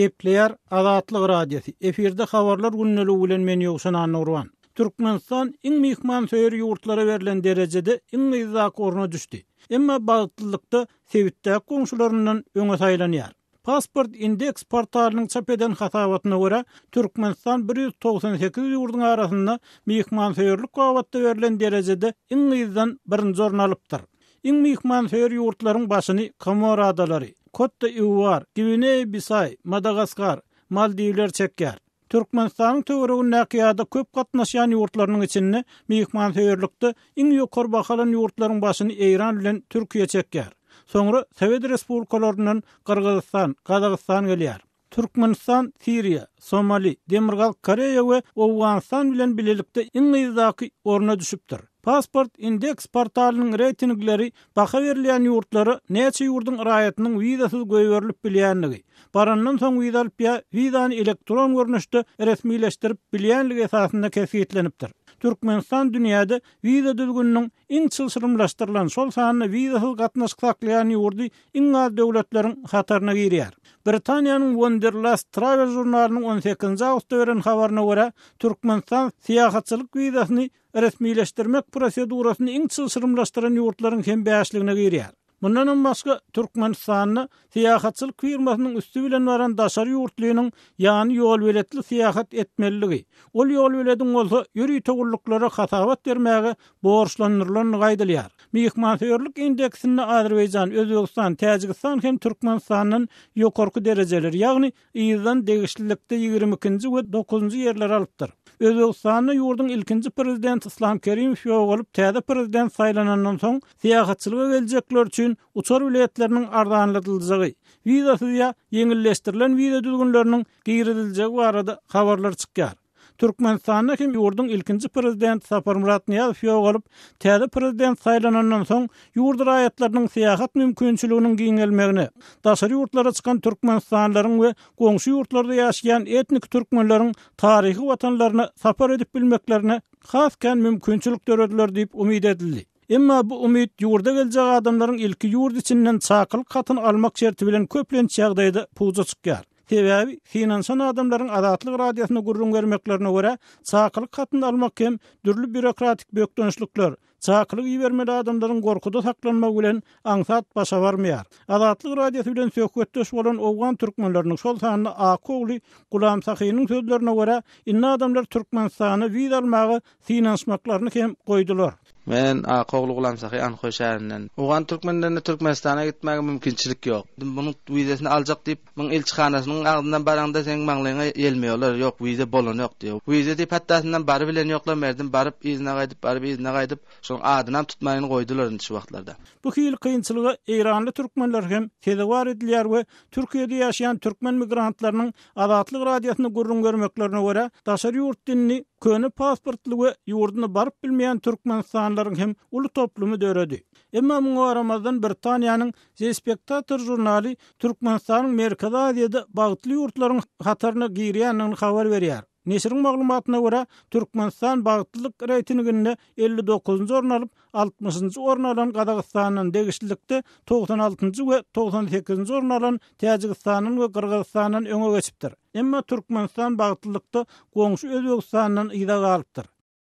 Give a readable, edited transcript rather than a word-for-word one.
Gepleýär Azatlyk radiosu. Eferde habarlar günneligi bilen men Ýogşan Nurwan. Türkmenistan iň mihman söýür ýurtlara berilen derejede iň ýyzak orna düşdi. Emma bagtlykda sebitde goňşularyndan öňe saýlanýar. Pasport Index portalynyň çap eden hasabatyna görä, Türkmenistan 198 ýurdun arasynda mihman söýürlük gowatda berilen derejede iň ýyzdan birinji orny alypdyr. Iň mihman söýür ýurtlaryň başyny Komoro adalary, Cote d'Ivoire, Guinea-Bissau, Madagaskar, Maldivler çekýär. Türkmenistanyň töwereginde näkiýada köp gatnaşýan ýurtlarynyň içinde mihman söýürlükde iň ýokary bahalan ýurtlaryň başyny Eýran bilen Türkiýe çekýär. Soňra Sowet Respublikalaryndan Kyrgyzstan, Kazakystan gelýär. Türkmenistan, Siriýa, Somali, Demirgal, Koreýa we Awganistan bilen bilelikde iň ýyzaky orna düşüpdir. Pasport Index portalynyň reytingleri baha berilen ýurtlary näçe ýurdun raýatynyň wizasyz göýberilip bilýänligi, barandan soň wiza alyp wizany elektron görnüşde resmileşdirip bilýänligi esasynda kesgitlenipdir. Türkmenistan dünýäde wiza düzgüniniň iň çylşyrymlaşdyrylan şol sanyny wizasyz gatnaşyk saklaýan ýurdy iň az döwletleriň hataryna girýär. Britaniýanyň Wanderlust Travel jurnalynyň 18-nji awgustda beren habaryna görä, Türkmenistan syýahatçylyk wizasyny resmileşdirmek prosedurasyny iň çylşyrymlaşdyran ýurtlaryň hem bäşligine girýär. Bundan başga Türkmenistanyň syýahatçylyk firmasynyň üstü bilen baran daşary ýurtlygynyň ýany ýol biletli syýahat etmeligi. Ol ýol biletiň bolsa ýüri togurluklara hasabat bermäge borçlandyrylan gaýdalýar. Mihmançyllyk indeksinde Azerbaýjan, Özbegistan, Täjikistan hem Türkmenistanyň ýokarky derejeleri, ýagny ýyzdan degişlilikde 22-nji we 9-njy ýerler alypdyr. Özbegistanyň ýurdun ilkinji prezidenti Islom Kerimow ýok täze prezident saýlanandan soň syýahatçylyga geljekler üçin uçar biletleriniň ardanlatylyjygy, wizasyz ýa ýeňilleşdirilen wiza düzgünleriniň giýrediljegi barada habarlar çykýar. Türkmenistanyň hem ýurdun ilkinji prezidenti Sapar Murat Niýazow ýok bolup, täze prezident saýlanandan soň ýurt raýatlarynyň syýahat mümkinçiliginiň giňelmegine, daşary ýurtlara çykan türkmenistanlaryň we goňşy ýurtlarda ýaşaýan etnik türkmenleriň taryhy watanlaryna sapar edip bilmeklerine hasken mümkinçilik dörediler diýip umyt edildi. Emma bu umyt ýurda geljek adamlaryň ilki ýurt içinden çakylyk hatyn almak şerti bilen köplenç ýagdaýda puza çykýar. Sebäbi finansan adamlaryň Azatlyk radiosyna gurrun bermeklerine görä, çakylyk hatyn almak hem dürli bürokratik bökdönüşlikler, çakylyk ýermeli adamlaryň gorkuda saklanmak bilen aňsat başa barmaýar. Azatlyk radiosy bilen söhbetdeş bolan owgan türkmenleriniň şol sanyny Akogly Gulam Sahynyň sözlerine görä, inna adamlar Türkmenistany wiza almagy finansmaklaryny hem goýdular. Men Akogly Gulam Sahy Anhoy şäherinden. Owgan türkmenlerine Türkmenistana gitmäge mümkinçilik ýok. Muny wizasyny aljak diýip, muň elçihanasynyň agdyndan baranda seň maňlaryňa gelmeýärler. Ýok, wiza bolan ýok diýip. Wiza diýip hattasyndan bary bilen ýoklar merdim, baryp izine gaýdyp, şoň adynam tutmagyny goýdular şu wagtlarda. Bu hil kynçylyga Eýranly türkmenler hem tezewar edilýär we Türkiýede ýaşaýan türkmen migrantlarynyň Azatlyk radiosyna gurrun görmeklerine görä, daşary ýurt dinini köni pasportly we ýurduny baryp bilmeýän türkmenistanlaryň hem uly toplumy döredi. Emma muňa aramazdan Britaniýanyň The Spectator jurnaly Türkmenistanyň Merkezi Aziýada bagtly ýurtlaryň hataryna girýänini habar berýär. Neşriň maglumatyna görä, Türkmenistan bagtlylyk reytinginde 59-njy orny alyp 60-njy orny alan Kazakystanyň degişlilikde 96-njy we 98-njy orny alan Täjikistanyň we Kyrgyzstanyň öňe geçipdir. Emma Türkmenistan bagtlylykda goňşy Özbegistanyň ýyda galypdyr.